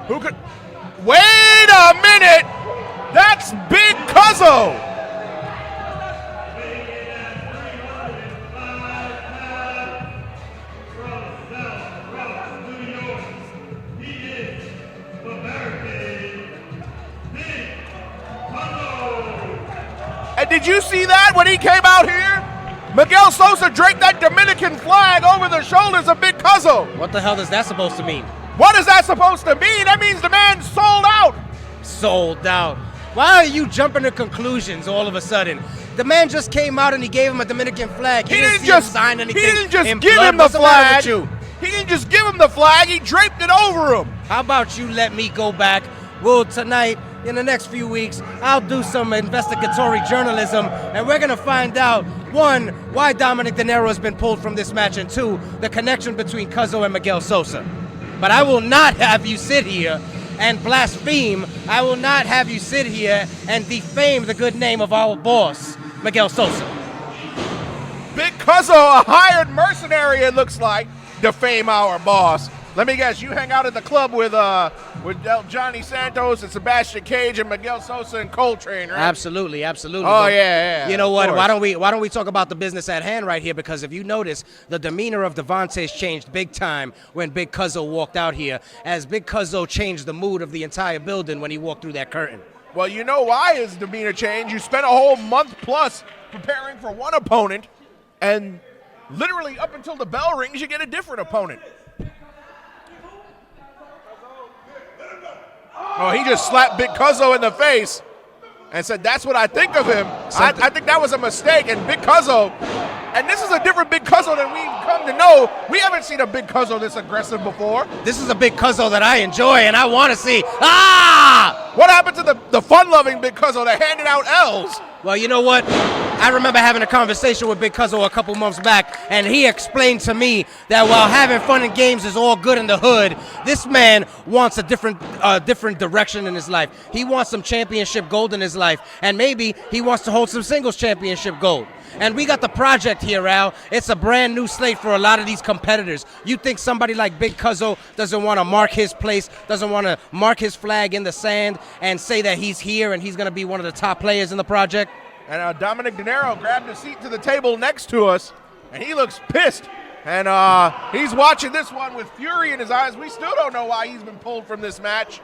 Who could? Wait a minute! That's Big Cuzzo! And did you see that when he came out here? Miguel Sosa draped that Dominican flag over the shoulders of Big Cuzzo. What the hell is that supposed to mean? What is that supposed to mean? That means the man sold out. Sold out. Why are you jumping to conclusions all of a sudden? The man just came out and he gave him a Dominican flag. He didn't just sign anything. He didn't just in give blood. him the What's the matter flag. with you? He didn't just give him the flag. He draped it over him. How about you let me go back? Well, tonight, in the next few weeks, I'll do some investigatory journalism, and we're going to find out, one, why Dominic Denaro has been pulled from this match, and two, the connection between Cuzzo and Miguel Sosa. But I will not have you sit here and blaspheme. I will not have you sit here and defame the good name of our boss, Miguel Sosa. Big Cuzzo, a hired mercenary, it looks like, defame our boss. Let me guess, you hang out at the club with Johnny Santos and Sebastian Cage and Miguel Sosa and Coltrane, right? Absolutely, absolutely. Oh, yeah. You know what? Why don't we talk about the business at hand right here? Because if you notice, the demeanor of Devantes changed big time when Big Cuzzo walked out here, as Big Cuzzo changed the mood of the entire building when he walked through that curtain. Well, you know why his demeanor changed. You spent a whole month plus preparing for one opponent, and literally up until the bell rings, you get a different opponent. Oh, he just slapped Big Cuzzo in the face and said, that's what I think of him. I think that was a mistake. And Big Cuzzo, and this is a different Big Cuzzo than we've come to know. We haven't seen a Big Cuzzo this aggressive before. This is a Big Cuzzo that I enjoy and I want to see. Ah! What happened to the fun-loving Big Cuzzo that handed out L's? Well, you know what? I remember having a conversation with Big Cuzzo a couple months back, and he explained to me that while having fun and games is all good in the hood, this man wants a different direction in his life. He wants some championship gold in his life, and maybe he wants to hold some singles championship gold. And we got the project here, Al. It's a brand new slate for a lot of these competitors. You think somebody like Big Cuzzo doesn't want to mark his place, doesn't want to mark his flag in the sand and say that he's here and he's going to be one of the top players in the project? And Dominic Denaro grabbed a seat to the table next to us, and he looks pissed. And he's watching this one with fury in his eyes. We still don't know why he's been pulled from this match.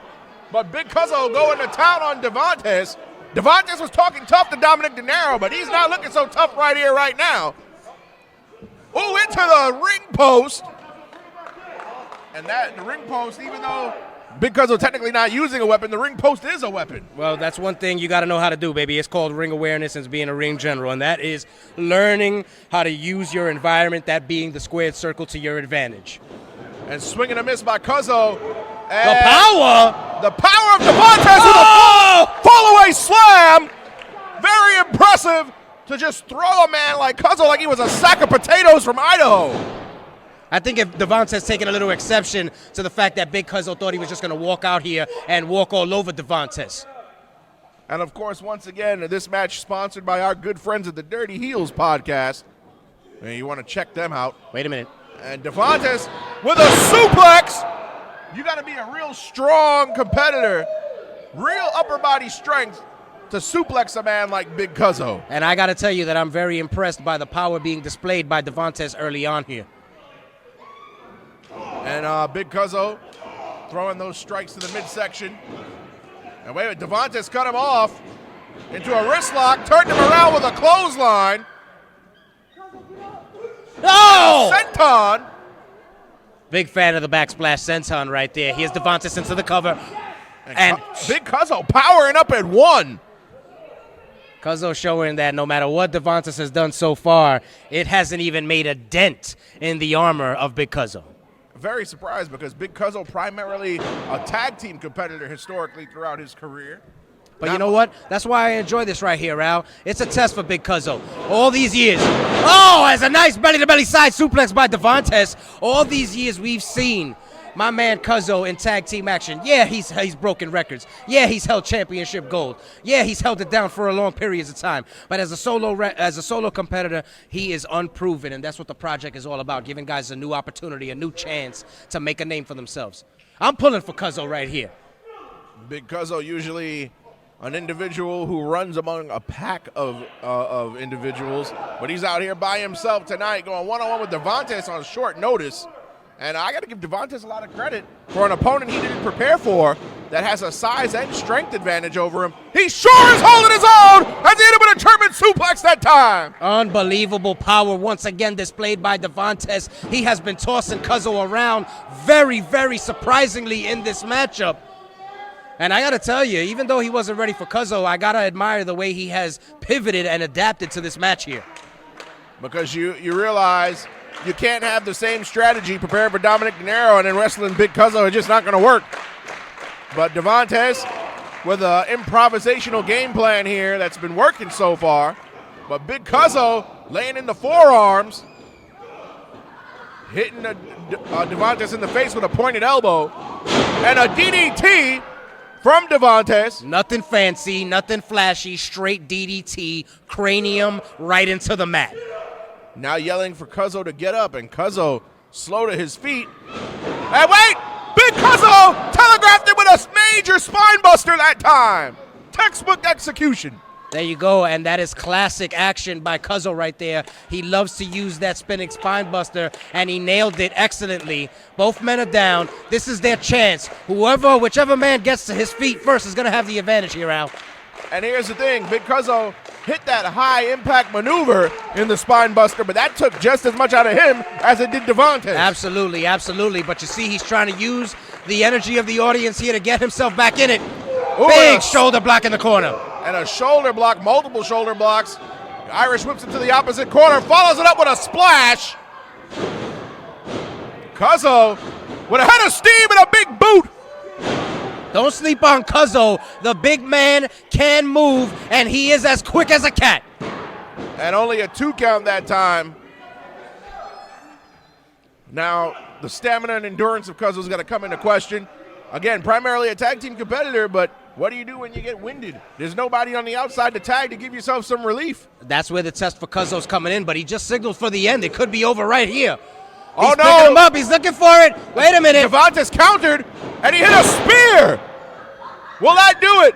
But Big Cuzzo going to town on Devantes. Devantes was talking tough to Dominic Denaro, but he's not looking so tough right here, right now. Ooh, into the ring post. And the ring post, even though Big Cuzzo technically not using a weapon, the ring post is a weapon. Well, that's one thing you got to know how to do, baby. It's called ring awareness and being a ring general, and that is learning how to use your environment, that being the squared circle, to your advantage. And swinging a miss by Cuzzo. The power! The power of Devantes with a fall-away slam. Very impressive to just throw a man like Cuzzo like he was a sack of potatoes from Idaho. I think if Devantes taking a little exception to the fact that Big Cuzzo thought he was just going to walk out here and walk all over Devantes. And, of course, once again, this match sponsored by our good friends at the Dirty Heels podcast. And you want to check them out. Wait a minute. And Devantes with a suplex. You got to be a real strong competitor, real upper body strength to suplex a man like Big Cuzzo. And I got to tell you that I'm very impressed by the power being displayed by Devantes early on here. And Big Cuzzo throwing those strikes to the midsection. And wait a minute, Devantes cut him off into a wrist lock, turned him around with a clothesline. Oh! Senton. Big fan of the backsplash senton right there. Here's Devantes into the cover. And Big Cuzzo powering up at one. Cuzzo showing that no matter what Devantes has done so far, it hasn't even made a dent in the armor of Big Cuzzo. Very surprised because Big Cuzzo primarily a tag team competitor historically throughout his career. But you know what? That's why I enjoy this right here, Al. It's a test for Big Cuzzo. All these years. Oh, as a nice belly-to-belly side suplex by Devantes. All these years we've seen my man Cuzzo in tag team action. Yeah, he's broken records. Yeah, he's held championship gold. Yeah, he's held it down for a long periods of time. But as a solo competitor, he is unproven, and that's what the project is all about, giving guys a new opportunity, a new chance to make a name for themselves. I'm pulling for Cuzzo right here. Big Cuzzo usually an individual who runs among a pack of individuals, but he's out here by himself tonight going one-on-one with Devantes on short notice. And I got to give Devantes a lot of credit for an opponent he didn't prepare for that has a size and strength advantage over him. He sure is holding his own as he hit him with a German suplex that time. Unbelievable power once again displayed by Devantes. He has been tossing Cuzzo around very, very surprisingly in this matchup. And I got to tell you, even though he wasn't ready for Cuzzo, I got to admire the way he has pivoted and adapted to this match here. Because you realize you can't have the same strategy prepared for Dominic Denaro and then wrestling Big Cuzzo. It's just not going to work. But Devantes with an improvisational game plan here that's been working so far. But Big Cuzzo laying in the forearms, hitting Devantes in the face with a pointed elbow, and a DDT from Devantes. Nothing fancy, nothing flashy, straight DDT, cranium right into the mat. Now yelling for Cuzzo to get up, and Cuzzo slow to his feet. And wait! Big Cuzzo telegraphed it with a major spine buster that time. Textbook execution. There you go, and that is classic action by Cuzzo right there. He loves to use that spinning spine buster, and he nailed it excellently. Both men are down. This is their chance. Whichever man gets to his feet first is going to have the advantage here, Al. And here's the thing, Big Cuzzo hit that high impact maneuver in the spine buster, but that took just as much out of him as it did Devantes. Absolutely, absolutely. But you see, he's trying to use the energy of the audience here to get himself back in it. Ooh, big shoulder block in the corner. And a shoulder block, multiple shoulder blocks. Irish whips it to the opposite corner, follows it up with a splash. Cuzzo with a head of steam and a big boot. Don't sleep on Cuzzo. The big man can move, and he is as quick as a cat. And only a 2 count that time. Now, the stamina and endurance of Cuzzo's got to come into question. Again, primarily a tag team competitor, but what do you do when you get winded? There's nobody on the outside to tag to give yourself some relief. That's where the test for Cuzzo's coming in, but he just signaled for the end. It could be over right here. Oh, He's no. picking him up. He's looking for it. Wait a minute. Devantes countered, and he hit a spear. Will that do it?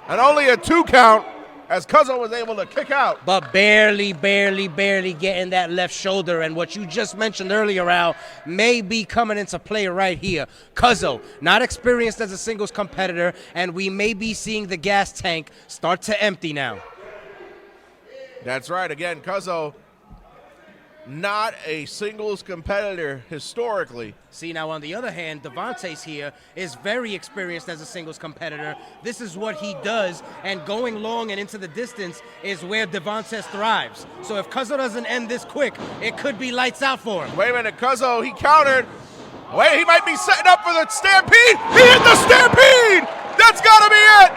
And only a 2 count as Cuzzo was able to kick out. But barely getting that left shoulder. And what you just mentioned earlier, Al, may be coming into play right here. Cuzzo, not experienced as a singles competitor, and we may be seeing the gas tank start to empty now. That's right. Again, Cuzzo, not a singles competitor historically. See, now on the other hand, Devantes here is very experienced as a singles competitor. This is what he does, and going long and into the distance is where Devantes thrives. So if Cuzzo doesn't end this quick, it could be lights out for him. Wait a minute, Cuzzo, he countered. Wait, he might be setting up for the stampede. He hit the stampede. That's got to be it.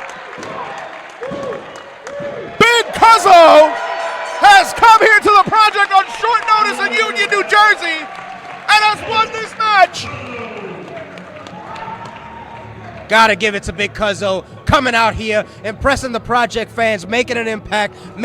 Big Cuzzo has come here to the project on short notice in Union, New Jersey, and has won this match. Gotta give it to Big Cuzzo, coming out here, impressing the project fans, making an impact.